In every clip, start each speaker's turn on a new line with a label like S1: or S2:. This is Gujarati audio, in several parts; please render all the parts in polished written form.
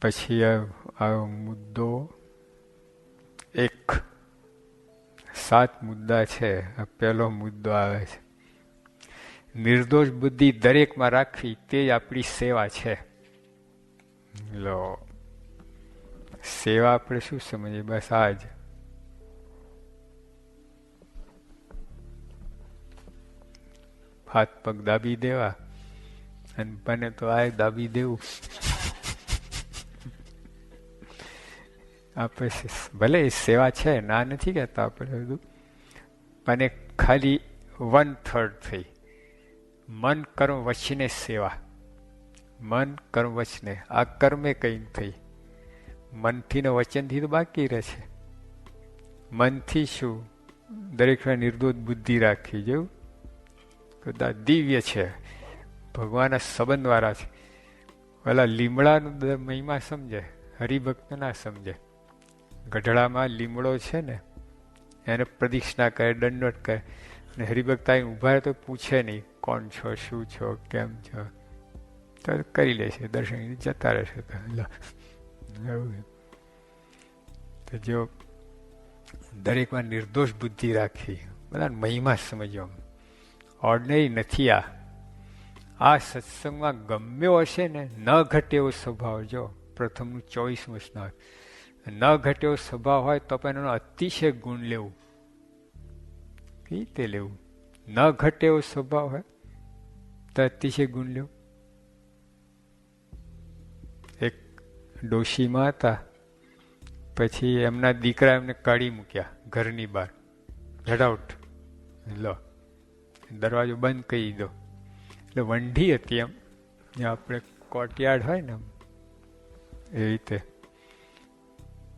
S1: પછી આ મુદ્દો 1, 7 મુદ્દા છે. આ પહેલો મુદ્દો આવે છે. નિર્દોષ બુદ્ધિ દરેકમાં રાખવી તે જ આપણી સેવા છે. લો, સેવા આપણે શું સમજીએ? બસ આ જ. હાથ પગ દાબી દેવા અને બને તો આ દાબી દેવું. આપણે ભલે સેવા છે, ના નથી કહેતા આપણે બધું, પણ ખાલી 1/3 થઈ. મન કર્મ વચને સેવા. મન કર્મ વચને આ કર્મે કઈ થઈ. મનથી ને વચનથી તો બાકી રહે છે. મનથી શું? દરેક નિર્દોષ બુદ્ધિ રાખી. જેવું બધા દિવ્ય છે, ભગવાનના સંબંધવાળા છે. પેલા લીમડાનું મહિમા સમજે, હરિભક્ત ના સમજે. ગઢડામાં લીમડો છે ને, એને પ્રદક્ષિણા કરે, દંડવત કરે, અને હરિભક્ત આવીને ઉભા તો પૂછે નહીં કોણ છો, શું છો, કેમ છો, તો કરી લે છે, દર્શન જતા રહેશે. તો જો દરેકમાં નિર્દોષ બુદ્ધિ રાખવી, બધા મહિમા સમજવા. ઓર્ડિનરી નથી આ સત્સંગમાં ગમ્યો હશે ને, ન ઘટે એવો સ્વભાવ. જો પ્રથમનું 24મું સ્નાન, ન ઘટે એવો સ્વભાવ હોય તો પણ એનો અતિશય ગુણ લેવું. કઈ રીતે લેવું? ન ઘટે એવો સ્વભાવ હોય તો અતિશય ગુણ લેવું. એક ડોશીમાં હતા, પછી એમના દીકરા એમને કાઢી મૂક્યા ઘરની બહાર. ઝડાઉટ લો, દરવાજો બંધ કરી દો. એટલે વંઢી હતી, એમ આપણે કોર્ટયાર્ડ હોય ને એ રીતે.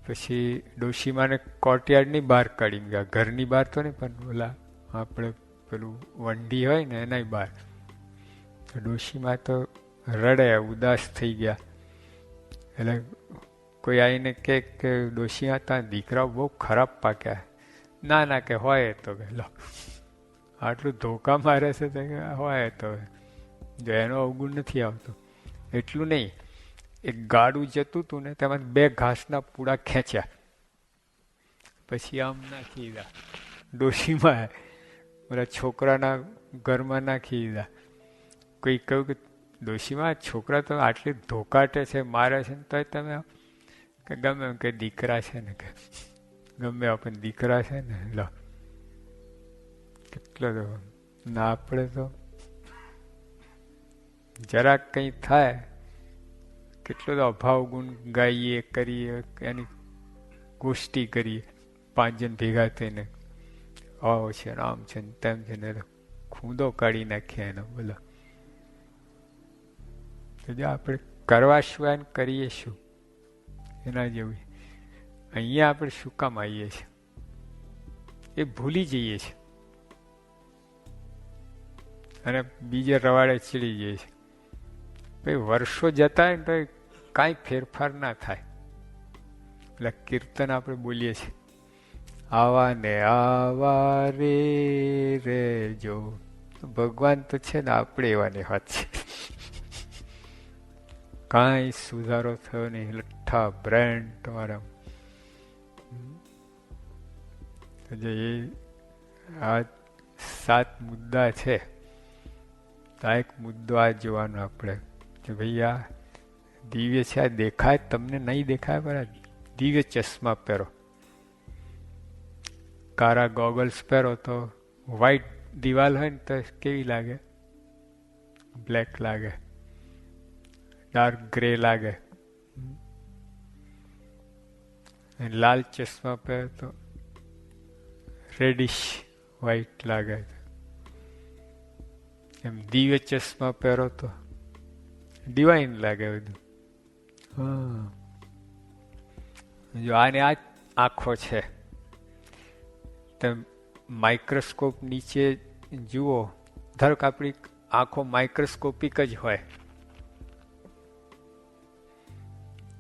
S1: પછી ડોશીમાને કોર્ટયાર્ડની બહાર કાઢી મૂક્યા, ઘરની બહાર તો નહીં, પણ ઓલા આપણે પેલું વંઢી હોય ને એનાય બહાર. ડોશીમાં તો રડે, ઉદાસ થઈ ગયા. એટલે કોઈ આવીને કે ડોશી હતા દીકરાઓ બહુ ખરાબ પાક્યા. ના ના કે હોય તો કે લો, આટલું ધોકા મારે છે તો હોય તો. જો એનો અવગુણ નથી આવતો. એટલું નહીં, એક ગાડું જતું હતું ને, તેમાં 2 ઘાસના પૂડા ખેંચ્યા, પછી આમ નાખી દીધા ડોશીમાં, બધા છોકરાના ઘરમાં નાખી દીધા. કોઈ કહ્યું કે ડોશીમાં છોકરા તો આટલી ધોકાટે છે, મારે છે ને, તો તમે કે ગમે એમ કે દીકરા છે ને, કે ગમે આપણને દીકરા છે ને, લો કેટલો તો ના. આપણે તો જરાક કંઈ થાય કેટલો તો અભાવ ગુણ ગાઈએ, કરીએ, એની ગોષ્ઠી કરીએ 5 જણ ભેગા થઈને. આવો છે ને, આમ છે ને, તેમ છે ને, ખૂંદો કાઢી નાખીએ એનો. બોલો, તો જો આપણે કરવા શું ને કરીએ શું, એના જેવું. અહીંયા આપણે શું કામ આવીએ છીએ એ ભૂલી જઈએ છીએ, અને બીજે રવાડે ચડી જઈએ છીએ. ભાઈ વર્ષો જતા ને તો કાંઈ ફેરફાર ના થાય. એટલે કીર્તન આપણે બોલીએ છીએ, આવા ને આવા રે રે જો. ભગવાન તો છે ને, આપણે એવાની વાત છે. કાંઈ સુધારો થયો નહીં, લઠ્ઠા બ્રેન્ડ તમારા. જે આ 7 મુદ્દા છે, તો આ એક મુદ્દો આ જોવાનો આપણે કે ભાઈ આ દિવ્ય છે, આ દેખાય તમને નહીં દેખાય, પણ દિવ્ય ચશ્મા પહેરો, કાળા ગોગલ્સ પહેરો તો વ્હાઈટ દિવાલ હોય ને તો કેવી લાગે? બ્લેક લાગે, ડાર્ક ગ્રે લાગે. લાલ ચશ્મા પહેરો તો રેડિશ વ્હાઈટ લાગે. એમ દિવ્ય ચશ્મા પહેરો તો ડિવાઇન લાગે બધું. હા, જો આને આ આંખો છે, તો માઇક્રોસ્કોપ નીચે જુઓ, ધારો કે આપણી આંખો માઇક્રોસ્કોપિક જ હોય,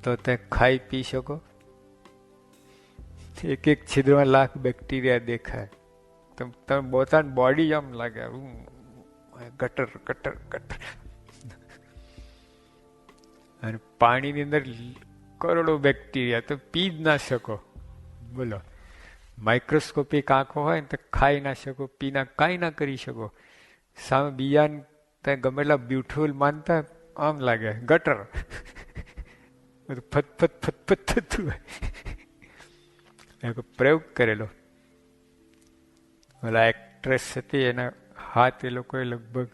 S1: તો તે ખાઈ પી શકો? એક છિદ્રમાં લાખ બેક્ટેરિયા દેખાય. તમે પોતાની બોડી આમ લાગે ગટર ગટર ગટર. અને પાણીની અંદર કરોડો બેક્ટેરિયા, તો પી જ ના શકો. બોલો, માઇક્રોસ્કોપિક આંખો હોય ને તો ખાઈ ના શકો, પી ના કાંઈ ના કરી શકો. સામે બીજાને ત્યાં ગમેલા બ્યુટીફુલ માનતા આમ લાગે ગટર, ફત થતું હોય. પ્રયોગ કરેલો, ઓલા એક્ટ્રેસ હતી, એના હાથ એ લોકોએ લગભગ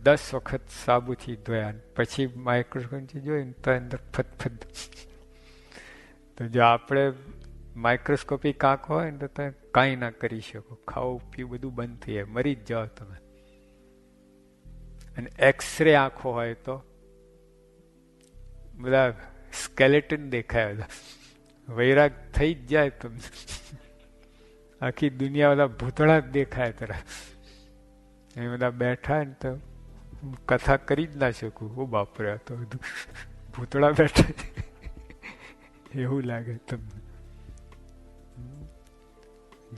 S1: 10 વખત સાબુથી ધોયા, પછી માઇક્રોસ્કોપથી જોયું તો અંદર ફત. તો જો આપણે માઇક્રોસ્કોપિક આંખો હોય ને તો તમે કાંઈ ના કરી શકો, ખાવું પીવું બધું બંધ થઈ જાય, મરી જ જાઓ તમે. અને એક્સરે આંખો હોય તો બધા સ્કેલેટન દેખાય, બધા વૈરાગ થઈ જ જાય તમને. આખી દુનિયા બધા ભૂતળા જ દેખાય તરફ. એ બધા બેઠા ને તો કથા કરી જ ના શકું. હું બાપરે, તો બધું ભૂતળા બેઠા એવું લાગે તમને.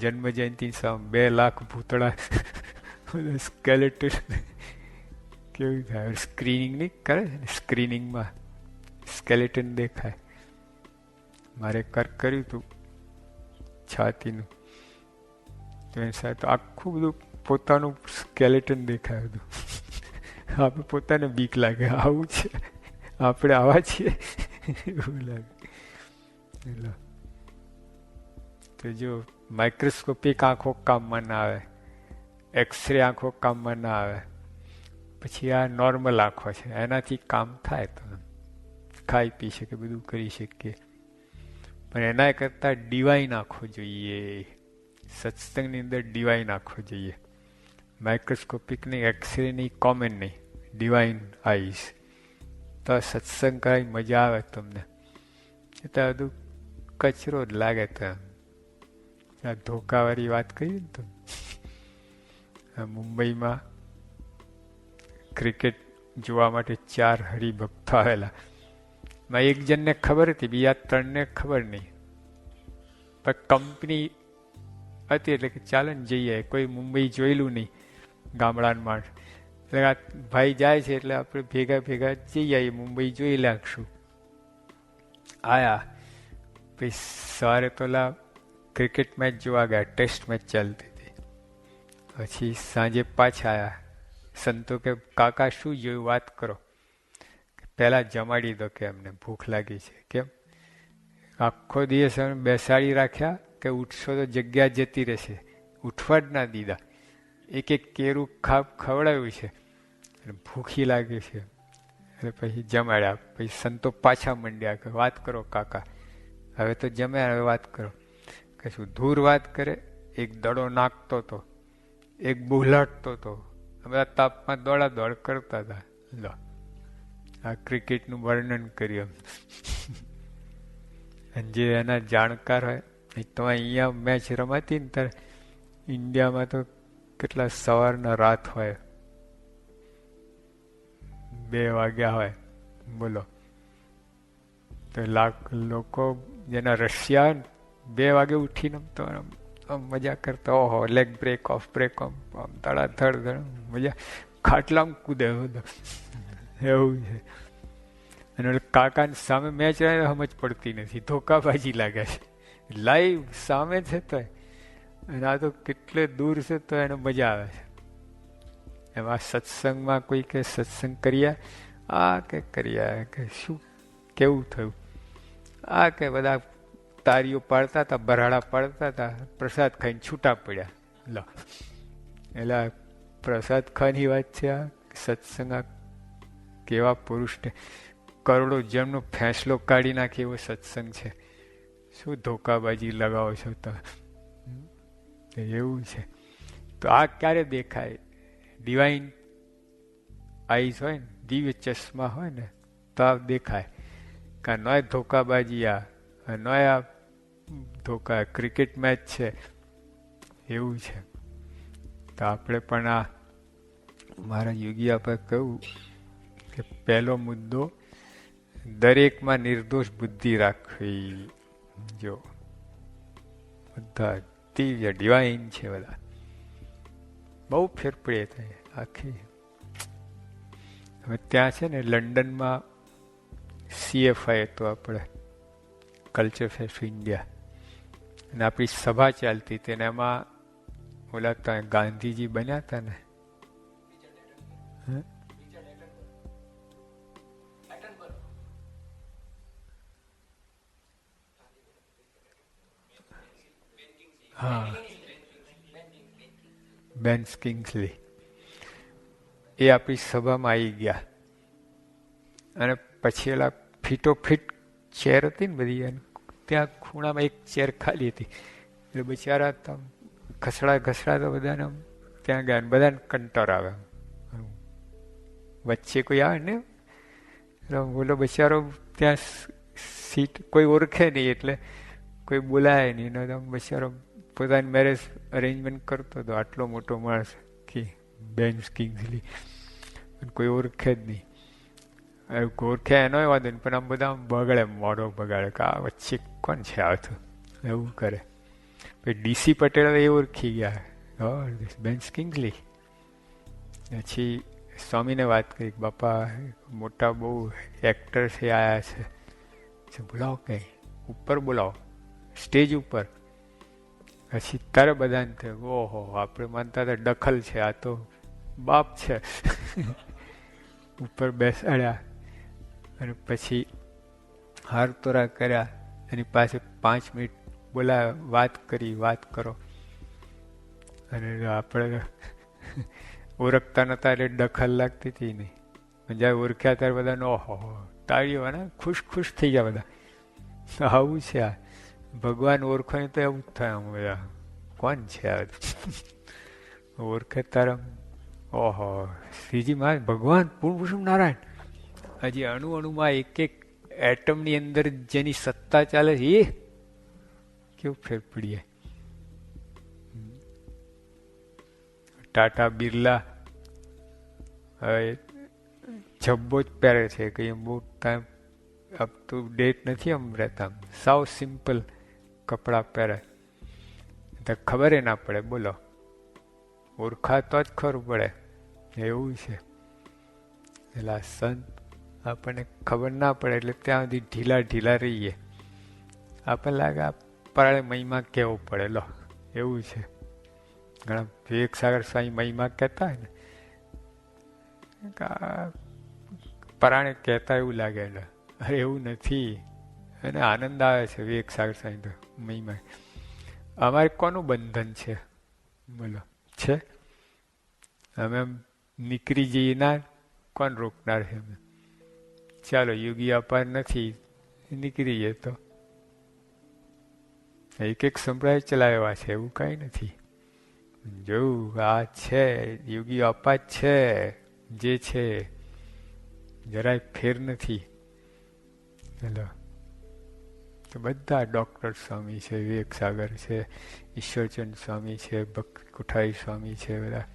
S1: જન્મ જયંતિ સામે 2 લાખ ભૂતળા સ્કેલેટન કેવું થાય. સ્ક્રીનિંગ નહીં કરે ને, સ્ક્રીનિંગમાં સ્કેલેટન દેખાય. મારે કર્યું હતું છાતીનું, તો એની સાથે આખું બધું પોતાનું સ્કેલેટન દેખાયું હતું. આપણે પોતાને બીક લાગે, આવું છે આપણે આવા છીએ એવું લાગે. તો જો માઇક્રોસ્કોપિક આંખો કામમાં ના આવે, એક્સરે આંખો કામમાં ના આવે, પછી આ નોર્મલ આંખો છે, એનાથી કામ થાય. તો ખાઈ પી શકે, બધું કરી શકીએ. પણ એના કરતાં ડિવાઇન આંખો જોઈએ. સત્સંગની અંદર ડિવાઇન આંખો જોઈએ. માઇક્રોસ્કોપિક નહીં, એક્સરે નહીં, કોમન નહીં, ડિવાઇન આઈસ. તો સત્સંગ કરાય મજા આવે તમને. એ તો બધું કચરો જ લાગે. તો આ ધોકાવાળી વાત કહી ને તમે, મુંબઈમાં ક્રિકેટ જોવા માટે 4 હરિભક્તો આવેલા. એક જણને ખબર હતી, બીજા 3ને ખબર નહીં. પણ કંપની હતી એટલે કે ચાલે ને જઈએ, કોઈ મુંબઈ જોયેલું નહીં ગામડાનું માણસ. એટલે આ ભાઈ જાય છે એટલે આપણે ભેગા જઈ આવીએ, મુંબઈ જોઈ લાગશું. આયા પછી સવારે પેલા ક્રિકેટ મેચ જોવા ગયા, ટેસ્ટ મેચ ચાલતી હતી. પછી સાંજે પાછા આવ્યા. સંતો કે કાકા શું જોયું, વાત કરો. પહેલાં જમાડી દો કે અમને ભૂખ લાગી છે. કેમ? આખો દિવસ અમે બેસાડી રાખ્યા કે ઉઠશો તો જગ્યા જતી રહેશે, ઉઠવા જ ના દીધા. એક કેરું ખવડાવ્યું છે અને ભૂખી લાગી છે. એટલે પછી જમાડ્યા. પછી સંતો પાછા મંડ્યા કે વાત કરો કાકા, હવે તો જમ્યા, હવે વાત કરો. કે શું ધૂર વાત કરે. એક દડો નાખતો હતો, એક બુલાટતો હતો, બધા તાપમાં દોડ કરતા હતા. લો, આ ક્રિકેટનું વર્ણન કર્યું. અને જે એના જાણકાર હોય, તો અહીંયા મેચ રમાતી ને ત્યારે ઇન્ડિયામાં તો કેટલા સવારના રાત હોય, 2 વાગ્યા હોય. બોલો, તો લોકો જેના રશિયા 2 વાગે ઉઠીને તો મજા કરતા, ઓહો લેગ બ્રેક ઓફ, આમ ધડાધડ મજા, ખાટલામાં કૂદે એવું છે. અને કાકાની સામે મેચ રહે સમજ પડતી નથી, ધોકાબાજી લાગે છે. લાઈવ સામે છે તો, અને આ તો કેટલે દૂર છે તો એને મજા આવે છે. એમાં સત્સંગમાં કોઈ કે સત્સંગ કર્યા, આ કે કર્યા કે શું કેવું થયું, આ કે બધા તારીઓ પાડતા હતા, બરાડા પાડતા હતા, પ્રસાદ ખાઈને છૂટા પડ્યા. લો, એટલે પ્રસાદ ખાવાની વાત છે. આ સત્સંગ આ કેવા પુરુષને કરોડો જન્મનો ફેંસલો કાઢી નાખે એવો સત્સંગ છે. શું ધોકાબાજી લગાવો છો તો, એવું છે. તો આ ક્યારે દેખાય? ડિવાઇન આઈસ હોય ને, દિવ્ય ચશ્મા હોય ને, તો આ દેખાય. કે નોય ધોકાબાજી, આ નોય આ ધોકા, ક્રિકેટ મેચ છે એવું છે. તો આપણે પણ આ મારા યોગી આપણે કહ્યું કે પહેલો મુદ્દો, દરેકમાં નિર્દોષ બુદ્ધિ રાખવી. જો બધા દિવ્ય ડિવાઇન છે, બધા બહુ ફેર પડે થાય આખી. હવે ત્યાં છે ને લંડનમાં CFI તો આપણે કલ્ચર ફેસ્ટ ઇન્ડિયા, અને આપણી સભા ચાલતી હતી ને એમાં ઓલા ત્યાં ગાંધીજી બન્યા હતા ને, હા, બેન્સ કિંગ્સલી, એ આપણી સભામાં આવી ગયા. અને પછી ઓલા ફીટોફીટ ચેર હતી ને બધી, ત્યાં ખૂણામાં એક ચેર ખાલી હતી, એટલે બિચારા ઘસડા તો બધાને ત્યાં ગયા, બધાને કંટાળ આવે, વચ્ચે કોઈ આવે ને બોલો બિચારો ત્યાં સીટ કોઈ ઓળખે નહીં એટલે કોઈ બોલાય નહીં, બિચારો પોતાની મેરેજ અરેન્જમેન્ટ કરતો હતો, આટલો મોટો માણસ કે બેન્સ કિંગ્સલી, કોઈ ઓળખે જ નહીં. ઓળખે એનો વાંધો નહીં, પણ આમ બધા બગાડે, મોઢો બગાડે કે આ વચ્ચે કોણ છે આવતું, એવું કરે. પછી ડીસી પટેલ એ ઓળખી ગયા, બેન્સ કિંગ્સલી. પછી સ્વામીને વાત કરી, બાપા મોટા બહુ એક્ટર છે આયા છે, બોલાવો કંઈ ઉપર બોલાવો, સ્ટેજ ઉપર. પછી તારે બધાને થયું, ઓહો આપણે માનતા હતા દખલ છે, આ તો બાપ છે. ઉપર બેસાડ્યા અને પછી હાર તોરા કર્યા, એની પાસે 5 મિનિટ બોલાવ્યા, વાત કરી, વાત કરો. અને આપણે ઓળખતા નતા એટલે દખલ લાગતી હતી નહીં, જ્યારે ઓળખ્યા ત્યારે બધાને ઓહો તાળીઓ ને ખુશ થઈ ગયા બધા. આવું છે આ ભગવાન ઓળખો તો એવું જ થાય, આમ બધા કોણ છે આ ઓળખે તારા, ઓહો શ્રીજી મહારાજ ભગવાન પૂર્ણ પુરુષ નારાયણ. હજી અણુમાં એક એટમની અંદર જેની સત્તા ચાલે છે એ કેવું ફેર પડી જાય. ટાટા બિરલા હવે જબ્બો જ પહેરે છે, કંઈ બહુ ટાઈમ અપ ટુ ડેટ નથી આમ રહેતા, સાવ સિમ્પલ કપડાં પહેરે, તો ખબર ના પડે, બોલો ઓળખાતો જ ખબર પડે, એવું છે. એટલે સંત આપણને ખબર ના પડે એટલે ત્યાં સુધી ઢીલા રહીએ, આપણને લાગે આ પરાળે મહિમા કહેવો પડે, લો એવું છે. ઘણા વિવેક સાગર સ્વામી મહિમા કહેતા હોય ને, પરાણે કહેતા એવું લાગે, ને અરે એવું નથી, અને આનંદ આવે છે વિવેક સાગર સ્વામી તો મહિમા. અમારે કોનું બંધન છે બોલો, છે? અમે નીકળી જઈએ ના, કોણ રોકનાર છે? અમે ચાલો યોગી અપાર નથી, નીકળી જઈએ તો એક સંપ્રદાય ચલાવ્યા છે, એવું કઈ નથી. જોવું આ છે યોગી અપાર છે, જે છે જરાય ફેર નથી. હેલો, તો બધા ડૉક્ટર સ્વામી છે, વિવેક સાગર છે, ઈશ્વરચંદ સ્વામી છે, ભક્ત કોઠારી સ્વામી છે, બધા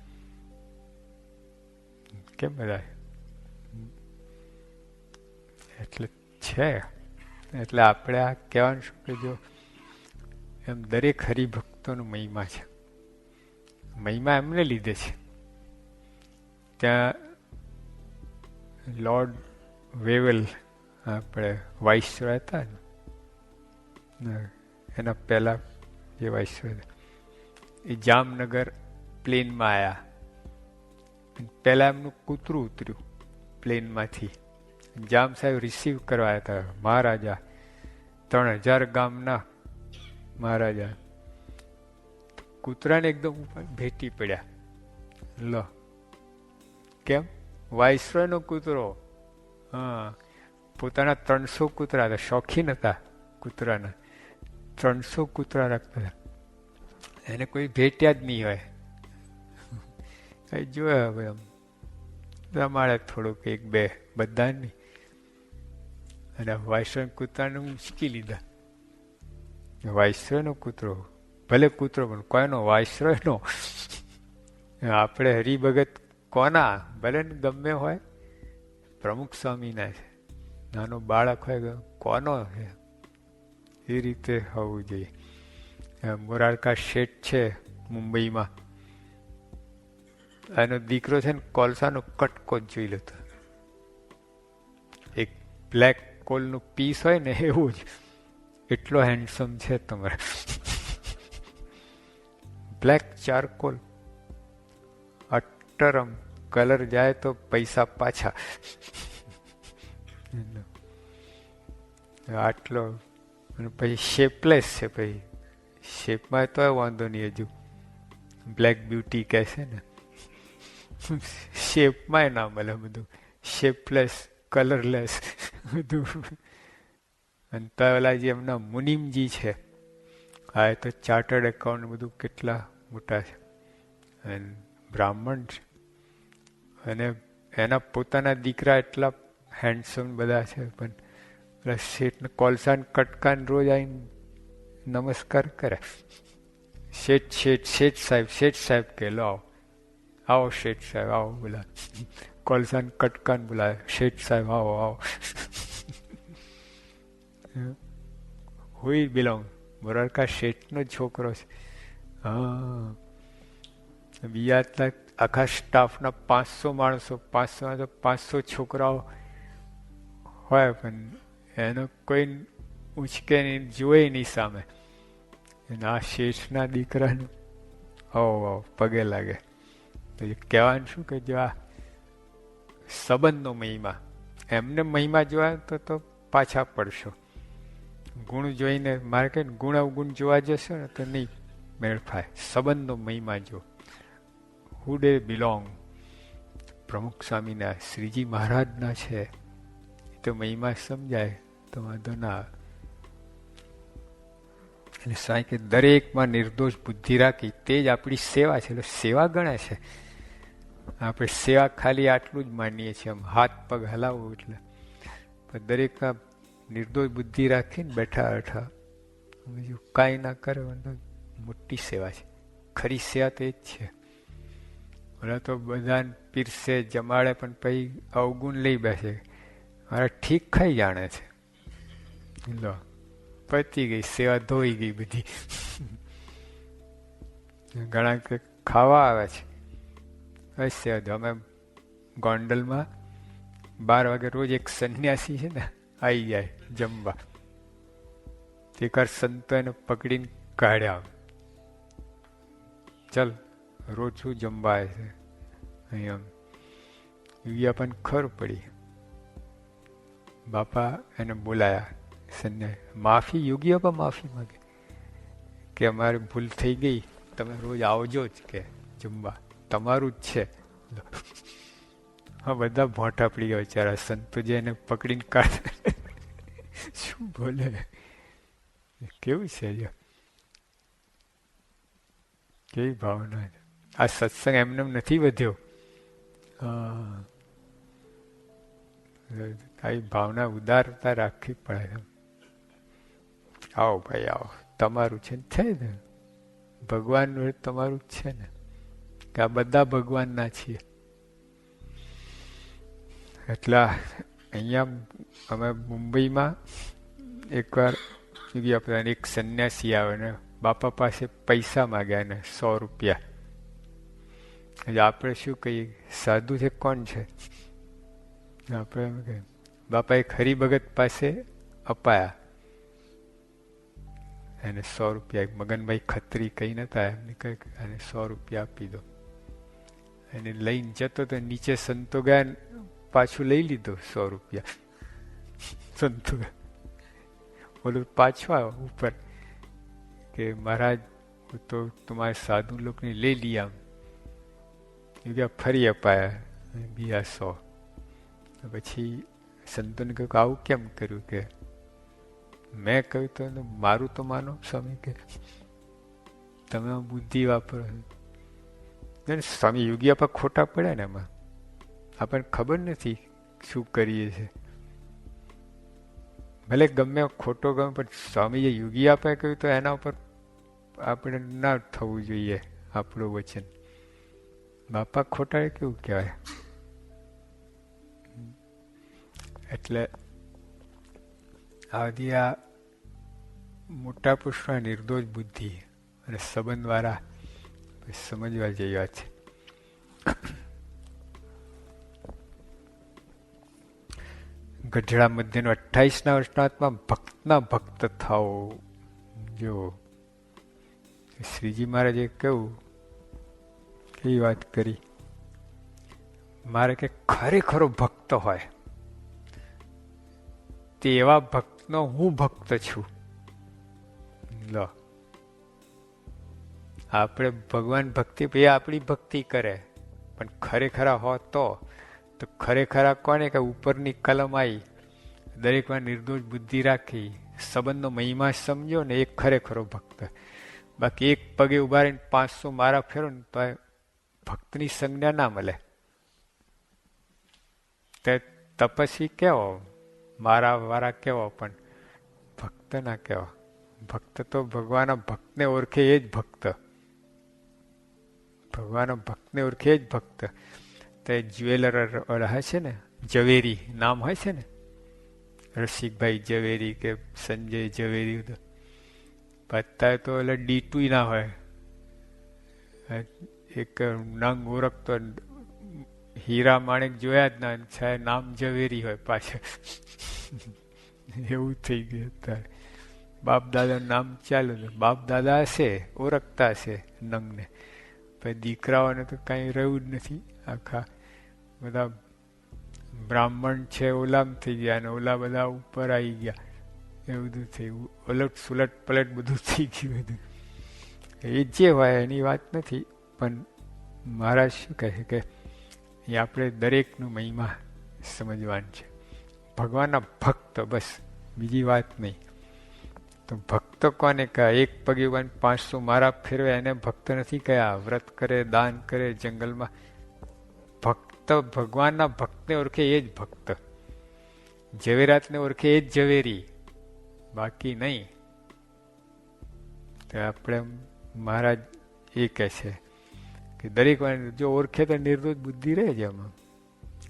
S1: કેમ બધા એટલે છે. એટલે આપણે આ કહેવાનું શું કે જો એમ દરેક હરિભક્તોનો મહિમા છે, મહિમા એમને લીધે છે. ત્યાં લોર્ડ વેવલ આપણે વાઇસરોય હતા ને, એના પહેલાં જે વાઇસરોય એ જામનગર પ્લેનમાં આવ્યા, પહેલાં એમનું કૂતરું ઉતર્યું પ્લેનમાંથી, જામ સાહેબ રિસીવ કરવા હતા, મહારાજા 3000 ગામના મહારાજા, કૂતરાને એકદમ ભેટી પડ્યા. લો કેમ? વાઇસરોયનો કૂતરો, હા, પોતાના 300 કૂતરા હતા, શોખીન હતા કૂતરાના, 300 કૂતરા રાખતા હતા, એને કોઈ ભેટ્યા જ નહીં હોય. કઈ જોયા હવે આમ રમાડે થોડુંક એક બે, બધા નહીં. અને વાઇસરોય કૂતરાને ઉંચકી લીધા. વાઇસરોયનો કૂતરો, ભલે કૂતરો પણ કોઈનો? વાઇસરોયનો. આપણે હરિભગત કોના? ભલે ને ગમે હોય, પ્રમુખ સ્વામીના છે, નાનો બાળક હોય કોનો છે, એ રીતે હોવું જોઈએ. મોરારકા શેઠ છે મુંબઈમાં, એનો દીકરો છે ને કોલસાનો કટકો જ જોઈ લેતો, એક બ્લેક કોલનું પીસ હોય ને એવું જ એટલો હેન્ડસમ છે તમારે. બ્લેક ચારકોલ, અટરમ કલર જાય તો પૈસા પાછા. આટલો. અને પછી શેપલેસ છે. પછી શેપમાં તો વાંધો નહીં, હજુ બ્લેક બ્યુટી કહે છે ને, શેપમાં ના મળે બધું. શેપલેસ, કલરલેસ બધું. અને તો ઓલા જે એમના મુનિમજી છે, હા, એ તો ચાર્ટર્ડ એકાઉન્ટ બધું કેટલા મોટા છે, અને બ્રાહ્મણ છે, અને એના પોતાના દીકરા એટલા હેન્ડસમ બધા છે. પણ પેલા શેઠને કોલસાન કટકાન રોજ આવીને નમસ્કાર કરે. શેઠ શેઠ શેઠ સાહેબ, શેઠ સાહેબ કે લો આવો, આવો શેઠ સાહેબ આવો, બોલા કોલસાન કટકાન બોલાય, શેઠ સાહેબ આવો આવો. હુઈ બિલોંગ, મોરારકા શેઠનો છોકરો છે. હા, બીજા આખા સ્ટાફના 500 માણસો, 500 છોકરાઓ હોય, પણ એનો કોઈ ઉચકે નહીં, જોઈ નહીં સામે. અને આ શેઠના દીકરાને આવો આવો પગે લાગે. તો કહેવાનું શું કે જો આ સંબંધનો મહિમા, એમને મહિમા જોવા તો પાછા પડશો. ગુણ જોઈને મારે કઈ ગુણ અવગુણ જોવા જશો ને તો નહીં મેળ થાય. સંબંધનો મહિમા જો. હુ ડે બિલોંગ, પ્રમુખ સ્વામીના, શ્રીજી મહારાજના છે, એ તો મહિમા સમજાય તો વાંધો ના આવે. એટલે સાંઈ કે દરેકમાં નિર્દોષ બુદ્ધિ રાખી, તે જ આપણી સેવા છે. એટલે સેવા ગણે છે. આપણે સેવા ખાલી આટલું જ માનીએ છીએ, આમ હાથ પગ હલાવવું એટલે. પણ દરેકમાં નિર્દોષ બુદ્ધિ રાખીને બેઠા બેઠા બીજું કાંઈ ના કરે, મોટી સેવા છે. ખરી સેવા તો એ જ છે. ઓલા તો બધાને પીરસે જમાડે, પણ પછી અવગુણ લઈ બેસે. મારા ઠીક ખાઈ જાણે છે, લો પતી ગઈ સેવા, ધોઈ ગઈ બધી. ઘણા કે ખાવા આવે છે, સેવા. અમે ગોંડલમાં 12 વાગે રોજ એક સંન્યાસી છે ને આવી જાય જમવા. તેકાર સંતો એને પકડીને કાઢ્યા. ચલ રોજ શું જમવા આવે છે અહીંયા, પણ ખર પડી. બાપા એને બોલાયા, સંન્યાસી માફી, યોગી બાપા માફી માંગે કે અમારી ભૂલ થઈ ગઈ, તમે રોજ આવજો જ કે જમવા, તમારું જ છે. હા, બધા ભોંઠા પડી ગયા બિચારા સંતો જે એને પકડીને કાઢે. શું બોલે, કેવું છે, કેવી ભાવના. આ સત્સંગ એમને નથી વધ્યો. આવી ભાવના ઉદારતા રાખવી પડે. આવો ભાઈ આવો, તમારું છે ને, ભગવાન તમારું જ છે ને, કે આ બધા ભગવાનના છીએ. એટલે અહીંયા અમે મુંબઈમાં એકવાર એક સંન્યાસી આવે ને બાપા પાસે પૈસા માગ્યા ને 100 રૂપિયા. આપણે શું કહીએ, સાધુ છે કોણ છે, આપણે એમ કહીએ. બાપા એક હરિભગત પાસે અપાયા એને 100 રૂપિયા. એક મગનભાઈ ખત્રી કઈ નતા, એમને કહે એને 100 રૂપિયા આપી દો. એને લઈને જતો તો નીચે સંતો ગયા, પાછું લઈ લીધો 100 રૂપિયા. સંતો બોલું પાછું આવ્યો ઉપર કે મહારાજ તો તમારે સાધુ લોકોને લઈ લીયા. ફરી અપાયા બીજા 100. પછી સંતોને કહ્યું કે આવું કેમ કર્યું, કે મેં કહ્યું તો મારું તો માનો સ્વામી, કે તમે બુદ્ધિ વાપરો. સ્વામી યોગી આપા ખોટા પડ્યા ને એમાં, આપણને ખબર નથી શું કરીએ છીએ. ભલે ગમે ખોટો ગમે, પણ સ્વામીએ યોગી આપે કહ્યું તો એના ઉપર આપણે ના થવું જોઈએ આપણું વચન. બાપા ખોટા કેવું કહેવાય. એટલે આથી આ મોટા પુરુષના નિર્દોષ બુદ્ધિ અને સંબંધવાળા સમજવા જેવી વાત છે. ગઢડા મધ્યનો 28ના વર્ષનો આત્મા ભક્તના ભક્ત થાઓ. જો શ્રીજી મહારાજે કેવું કેવી વાત કરી, મારે કે ખરેખરો ભક્ત હોય તે એવા ભક્તનો હું ભક્ત છું. લો, આપણે ભગવાન ભક્તિ એ આપણી ભક્તિ કરે, પણ ખરેખરા હો તો ખરેખરા કોને કે ઉપરની કલમ આવી, દરેકમાં નિર્દોષ બુદ્ધિ રાખી, સંબંધનો મહિમા સમજો ને એક ખરેખરો ભક્ત. બાકી એક પગે ઉભા રહીને 500 મારા ફેરો ને તો ભક્તની સંજ્ઞા ના મળે. તે તપસ્વી કેવો, મારા વારા કેવો, પણ ભક્ત ના કેવો. ભક્ત તો ભગવાનના ભક્તને ઓળખે એ જ ભક્ત. ભગવાનના ભક્તને ઓળખે જ ભક્ત. તે જ્વેલર હોય છે ને, ઝવેરી નામ હોય છે ને, રસિકભાઈ ઝવેરી કે સંજય ઝવેરી, અત્યારે તો એટલે D2 ના હોય. એક નંગ ઓળખતો હીરા માણેક જોયા જ ના, સાહેબ નામ ઝવેરી હોય પાછળ. એવું થઈ ગયું અત્યારે. બાપ દાદાનું નામ ચાલુ છે, બાપ દાદા હશે, ઓળખતા હશે નંગને, પછી દીકરાઓને તો કાંઈ રહ્યું જ નથી. આખા બધા બ્રાહ્મણ છે ઓલામ થઈ ગયા, અને ઓલા બધા ઉપર આવી ગયા, એ બધું થયું. ઉલટ સુલટ પલટ બધું થઈ ગયું. બધું એ જે હોય એની વાત નથી, પણ મહારાજ શું કહે છે કે એ આપણે દરેકનું મહિમા સમજવાનું છે. ભગવાનના ભક્ત, બસ બીજી વાત નહીં. તો ભક્ત કોને કહે? એક પગે 500 મારા ફેરવે એને ભક્ત નથી કયા. વ્રત કરે, દાન કરે, જંગલમાં. ભક્ત ભગવાનના ભક્તને ઓળખે એ જ ભક્ત. ઝવેરાતને ઓળખે એ જ ઝવેરી, બાકી નહીં. તો આપણે મહારાજ એ કહે છે કે દરેક જો ઓળખે તો નિર્દોષ બુદ્ધિ રહે છે. એમાં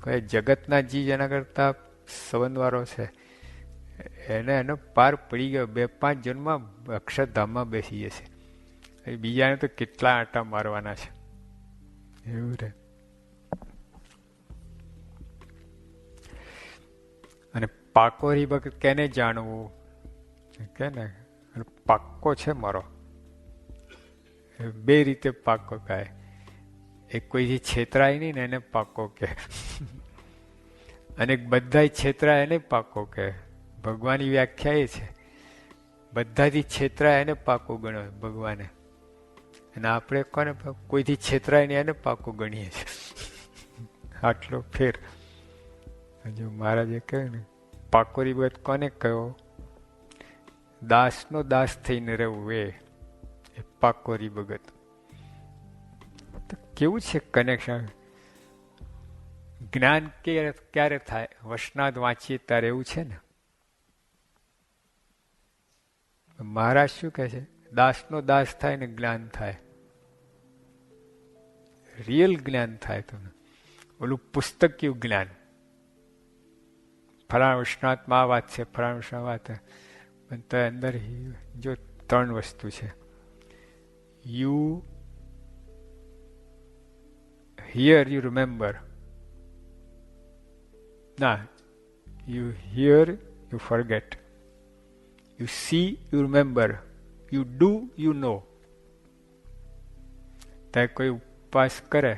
S1: કોઈ જગતના જીવ એના કરતા સંબંધવાળો છે, એનો પાર પડી ગયો. 2-5 જન્મમાં અક્ષરધામમાં બેસી જશે. બીજાને તો કેટલા આંટા મારવાના છે. એવું રે. અને પાકો હરિભક્ત કેને જાણવું કે ને, પાક્કો છે મારો. 2 રીતે પાકો કહે. એક કોઈથી છેતરાય નહીં ને એને પાકો કહે, અને બધાય છેતરાય એને પાકો કહે. ભગવાનની વ્યાખ્યા એ છે, બધાથી છેતરાય એને પાકો ગણ્યો ભગવાને, અને આપણે કોને કોઈથી છેતરાય ને એને પાકો ગણીએ છીએ. આટલો ફેર. જો મહારાજે કહ્યું ને, પાકો હરિભક્ત કોને કહ્યો? દાસનો દાસ થઈને રહેવું એ પાકો હરિભગત. તો કેવું છે કનેક્શન? જ્ઞાન ક્યારે થાય? વચનાદ વાંચીએ ત્યારે એવું છે ને. મહારાજ શું કહે છે? દાસનો દાસ થાય ને જ્ઞાન થાય. રિયલ જ્ઞાન થાય. તમને ઓલું પુસ્તકિયું જ્ઞાન, ફલાણા વચનાત્મા આ વાત છે, ફલાણા વચના વાત, પણ તો અંદર જો 3 વસ્તુ છે. You hear, you remember. ના, you hear, you forget. You see, you remember. You do, you know. ત્યાં કોઈ ઉપવાસ કરે,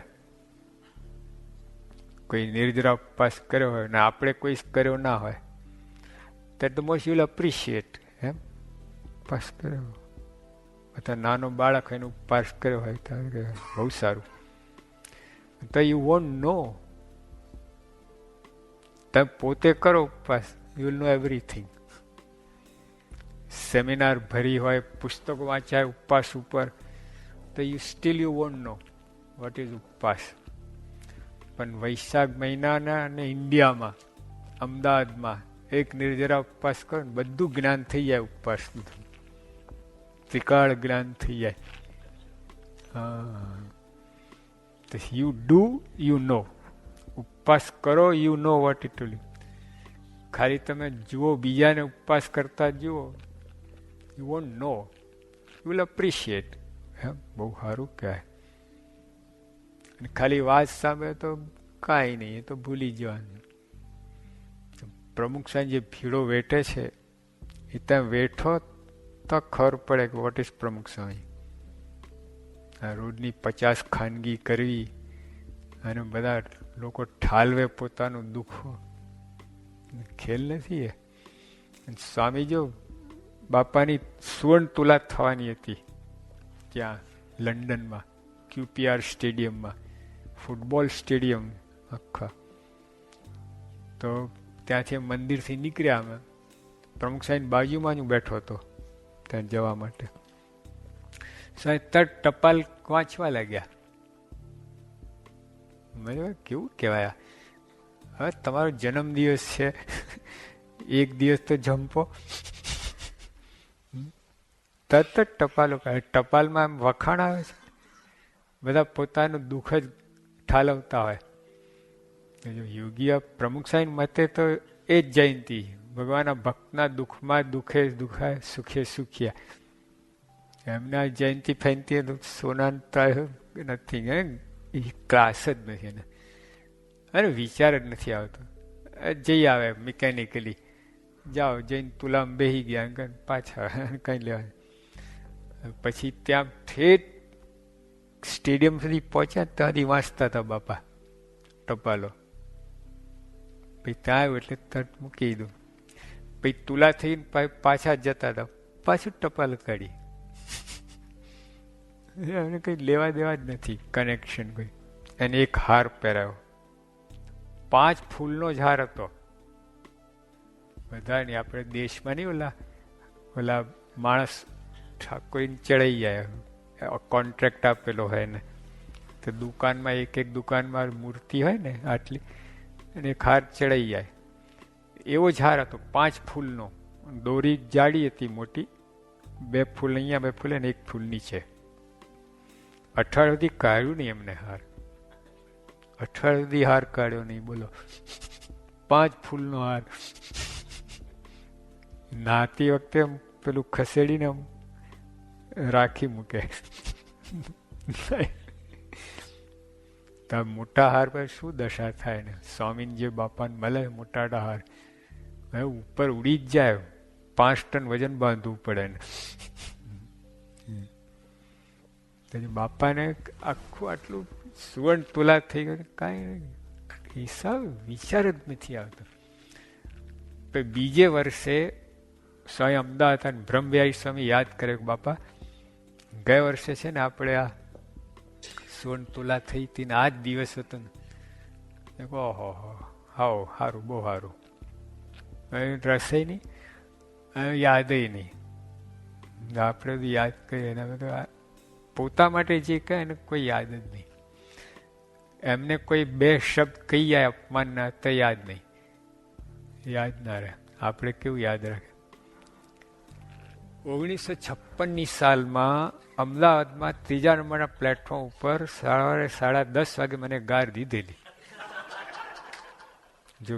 S1: કોઈ નિર્જરા ઉપવાસ કર્યો હોય ને આપણે કોઈ કર્યો ના હોય, that the most you will appreciate. એમ ઉપવાસ કર્યો, અથવા નાનો બાળક હોય એનો ઉપવાસ કર્યો હોય તો બહુ સારું. તો યુ વોન્ટ નો. તમે પોતે કરો ઉપવાસ, you will know everything. Seminar ભરી હોય, પુસ્તકો વાંચ્યા ઉપવાસ ઉપર, તો you steel you want know what is ઉપવાસ. પણ વૈશાખ મહિનાના અને ઇન્ડિયામાં, અમદાવાદમાં એક નિર્જરા ઉપવાસ કરો ને બધું જ્ઞાન થઈ જાય. ઉપવાસ ત્રિકાળ જ્ઞાન થઈ જાય. તો યુ ડુ, યુ નો. ઉપવાસ કરો, you know what it will. ખાલી તમે જુઓ, બીજાને ઉપવાસ કરતા જુઓ, you won't know, you will appreciate. બહુ સારું કહેવાય. ખાલી વાત સાંભળે તો કાંઈ નહીં, એ તો ભૂલી જવાનું. પ્રમુખ સાહેબ જે ભીડો વેઠે છે એ ત્યાં વેઠો તો ખબર પડે કે વોટ ઇઝ પ્રમુખ સ્વામી. આ રોડની 50 ખાનગી કરવી અને બધા લોકો ઠાલવે પોતાનું દુઃખ, ખેલ નથી એ. સ્વામી જો બાપાની સુવર્ણ તુલા થવાની હતી ત્યાં લંડનમાં QPR સ્ટેડિયમમાં, ફૂટબોલ સ્ટેડિયમ આખા. તો ત્યાંથી મંદિરથી નીકળ્યા અમે, પ્રમુખ સાહેબ બાજુમાં જ બેઠો હતો ત્યાં જવા માટે. સાહેબ તરત ટપાલ વાંચવા લાગ્યા. મેં કેવું કહેવાય, હવે તમારો જન્મદિવસ છે, એક દિવસ તો જંપો. તરત જ ટપાલો કાઢે. ટપાલમાં એમ વખાણ આવે છે, બધા પોતાનું દુઃખ જ ઠાલવતા હોય. યોગી પ્રમુખ સાહેબ મતે તો એ જ જયંતિ, ભગવાનના ભક્તના દુઃખમાં દુઃખે દુખાય, સુખે સુખ્યા. એમના જયંતિ ફેંતી સોના નથી, એ ક્લાસ જ નથી એને, અરે વિચાર જ નથી આવતો. જઈ આવે મિકેનિકલી, જાઓ જઈને તુલામ બેસી ગયા, પાછા કઈ લેવા. પછી ત્યાં ઠેઠ સ્ટેડિયમ સુધી પહોંચ્યા, ત્યાંથી વાંચતા હતા બાપા ટપાલો. પછી ત્યાં આવ્યું એટલે તરત મૂકી દીધું. પછી તુલા થઈને પાછા જતા હતા, પાછું ટપાલ કાઢી. એને કઈ લેવા દેવા જ નથી, કનેક્શન કોઈ. એને એક હાર પહેરાયો, 5 ફૂલનો જ હાર હતો. બધાની આપણે દેશમાં નહીં ઓલા માણસ ઠાકોરીને ચડાઈ જાય, કોન્ટ્રાક્ટ આપેલો હોય ને, તો દુકાનમાં એક દુકાનમાં મૂર્તિ હોય ને આટલી, અને એક હાર ચડાઈ જાય. એવો જ હાર હતો, 5 ફૂલનો. દોરી જાડી હતી મોટી, 2 ફૂલ અહીંયા, 2 ફૂલ અને 1 ફૂલ નીચે. અઠવાડિયા સુધી કાઢ્યું નહીં એમને હાર, અઠવાડિયા સુધી હાર કાઢ્યો નહીં. બોલો, 5 ફૂલનો હાર. નાતી વખતે પેલું ખસેડીને રાખી મૂકે. મોટા હાર પર શું દશા થાય ને? સ્વામીને જે બાપાને મળે મોટા હાર, હવે ઉપર ઉડી જ જાય, 5 ટન વજન બાંધવું પડે ને. બાપાને આખું આટલું સુવર્ણ તુલા થઈ ગયું, કાંઈ હિસાબ વિચાર જ નથી આવતો. બીજે વર્ષે સ્વામી અમદાવાદ હતા, બ્રહ્મવિહારી સ્વામી યાદ કરે કે બાપા ગયા વર્ષે છે ને આપણે આ સુવર્ણ તુલા થઈ હતી ને આ જ દિવસ હતો ને. ઓહો હાવ સારું, બહુ સારું. રસાઈ નહીં, યાદ નહીં. આપણે તો યાદ કરીએ એના બધા પોતા માટે જે કહે એને કોઈ યાદ જ નહીં. એમને કોઈ 2 શબ્દ કહી જાય અપમાનના તો યાદ નહીં, યાદ ના રહે. આપણે કેવું યાદ રાખે. 1956ની સાલમાં અમદાવાદમાં 3જા નંબરના પ્લેટફોર્મ ઉપર સવારે 10:30 વાગે મને ગાર દીધેલી. જો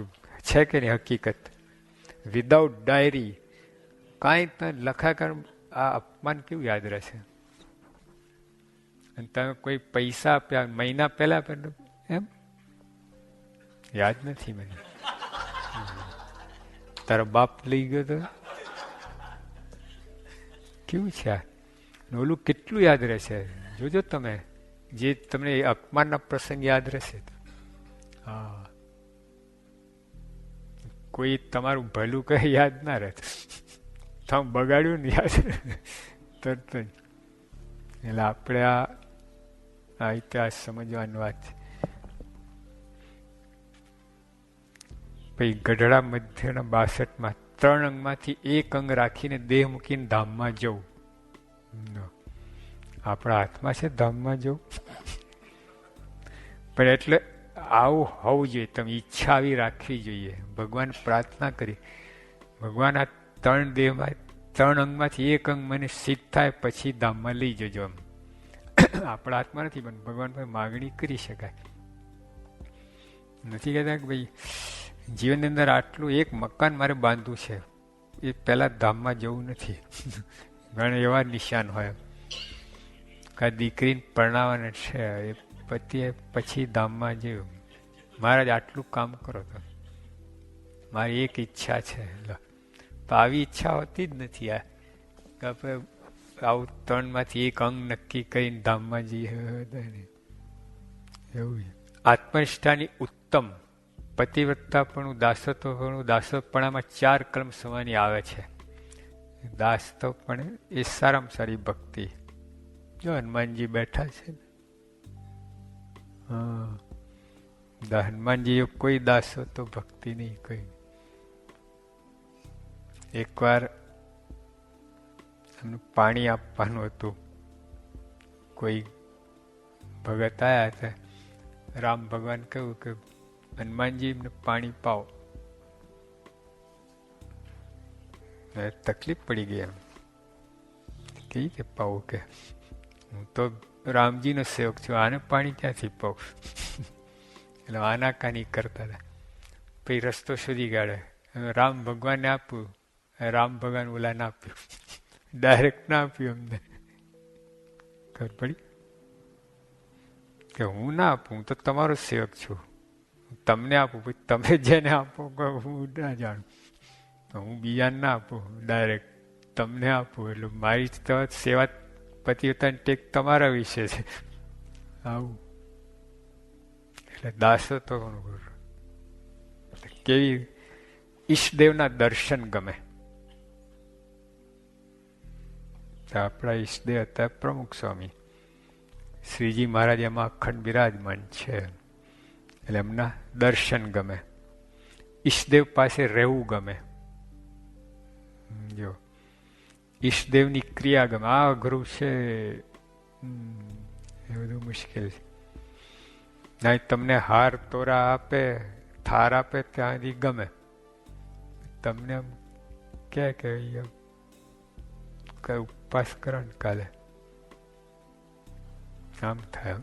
S1: છે કે નહીં હકીકત, વિધાઉટ ડાયરી, કાંઈ પણ લખાકર. આ અપમાન કેવું યાદ રહેશે? અને તમે કોઈ પૈસા આપ્યા મહિના પહેલા પણ એમ યાદ નથી મને. તારો બાપ લઈ ગયો તો કેવું છે આ? ઓલું કેટલું યાદ રહેશે જોજો તમે, જે તમને અપમાનના પ્રસંગ યાદ રહેશે. હા, કોઈ તમારું ભલું કઈ યાદ ના રહે, તમે બગાડ્યું ને યાદ તરત જ. એટલે આપણે આ ઇતિહાસ સમજવાની વાત છે. પછી ગઢડા મધ્યના 62માં 3 અંગમાંથી 1 અંગ રાખીને દેહ મૂકીને ધામમાં જવું. આપણા હાથમાં છે ધામમાં જવું? પણ એટલે આવું હોવું જોઈએ, તમે ઈચ્છા આવી રાખવી જોઈએ. ભગવાન પ્રાર્થના કરી, ભગવાન આ 3 દેહમાં 3 અંગમાંથી 1 અંગ મને સિદ્ધ થાય પછી ધામમાં લઈ જજો. એમ આપણા હાથમાં નથી, પણ ભગવાન પર માગણી કરી શકાય. નથી કહેતા કે ભાઈ જીવનની અંદર આટલું એક મકાન મારે બાંધવું છે, એ પહેલા ધામમાં જવું નથી. ઘણા એવા નિશાન હોય, કા દીકરીને પરણાવવાને છે, એ પતિએ પછી ધામમાં જેવું મહારાજ આટલું કામ કરો તો મારી એક ઈચ્છા છે. તો આવી ઈચ્છા હોતી જ નથી. આ આપણે આવું 3માંથી એક અંગ નક્કી કરીને ધામમાં જઈએ એવું. આત્મનિષ્ઠાની ઉત્તમ પતિવ્રતાપણું, દાસત્વપણું. દાસત્વપણામાં 4 ક્રમ સમાની આવે છે. દાસત્વપણ એ સારામાં સારી ભક્તિ. જો હનુમાનજી બેઠા છે ને, હનુમાનજી કોઈ દાસો તો ભક્તિ નહીં કોઈ. એકવાર એમનું પાણી આપવાનું હતું. કોઈ ભગત આવ્યા હતા. રામ ભગવાન કહ્યું કે હનુમાનજી એમને પાણી પાઓ. તકલીફ પડી ગઈ. એમ કઈ કે પાવું કે હું તો રામજીનો સેવક છું, આને પાણી ક્યાંથી પાઉં? એટલે આનાકાની કરતા હતા. પછી રસ્તો શોધી કાઢે. રામ ભગવાનને આપવું. રામ ભગવાન ઓલા ના આપ્યું, ડાયરેક્ટ ના આપ્યું. અમને ખબર પડી કે હું ના આપું, હું તો તમારો સેવક છું, તમને આપું. પછી તમે જેને આપો હું ના જાણું, હું બીજાને ના આપું, ડાયરેક્ટ તમને આપું. એટલે મારી સેવા પતિવ્રતાની ટેક તમારા વિશે છે. આવું એટલે દાસો તો કેવી ઈષ્ટદેવના દર્શન ગમે. આપણા ઈષ્ટદેવ હતા પ્રમુખ સ્વામી શ્રીજી મહારાજ, એમાં અખંડ બિરાજમાન છે. એટલે એમના દર્શન ગમે. ઈષ્ટદેવ પાસે રહેવું ગમે. જો ઈષ્ટદેવની ક્રિયા ગમે. આ અઘરું છે, એ બધું મુશ્કેલ છે. ના તમને હાર તોરા આપે, થાર આપે ત્યાંથી ગમે. તમને એમ કે કઈ ઉપવાસ કરો ને કાલે, આમ થાય.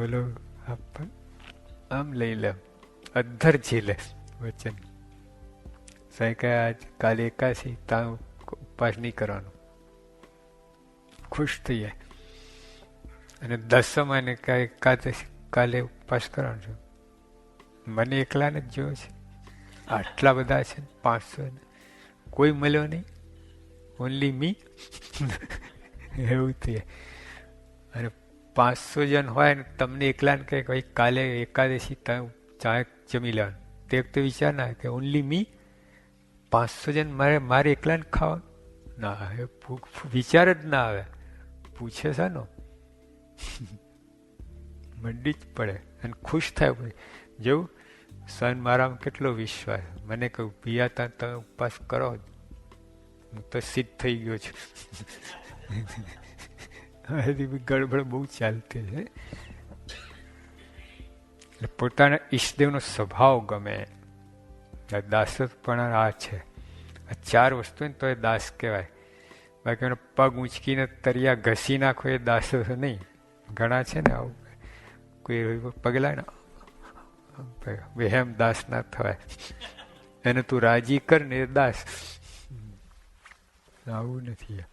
S1: ઓલો આમ લઈ લે, અધ્ધર ઝીલે વચન. સાંઈ કહે આજ કાલે એકાશી, ત્યાં ઉપવાસ નહીં કરવાનો, ખુશ થઈ જાય. અને દસમાં ને કાંઈ એકાદશી કાલે ઉપવાસ કરવાનો છું. મને એકલાને જ જોયો છે. આટલા બધા છે 500, કોઈ મળ્યો નહીં, ઓનલી મી. એવું થઈ. અને 500 જણ હોય ને તમને એકલાને કહે ભાઈ કાલે એકાદશી ચા જમી લેવાનું, તે વખતે વિચાર ના કે ઓનલી મી. 500 જણ મારે એકલાને ખાવાનું ના, એ વિચાર જ ના આવે. પૂછે છે ને મંડી જ પડે અને ખુશ થાય. પછી જેવું સન મારામાં કેટલો વિશ્વાસ. મને કહ્યું પિયા ત્યાં તમે ઉપવાસ કરો, હું તો સિદ્ધ થઈ ગયો છું. ગડબડ બહુ ચાલતી છે. એટલે પોતાના ઈષ્ટદેવનો સ્વભાવ ગમે. દાસત્વપણા આ છે. આ 4 વસ્તુ ને તો એ દાસ કહેવાય. બાકી એનો પગ ઊંચકીને તરિયા ઘસી નાખો એ દાસ નહીં. ઘણા છે ને આવું, કોઈ પગલા ને વહેમ દાસ ના થવાય. એને તું રાજી કર ને એ દાસ. આવું નથી.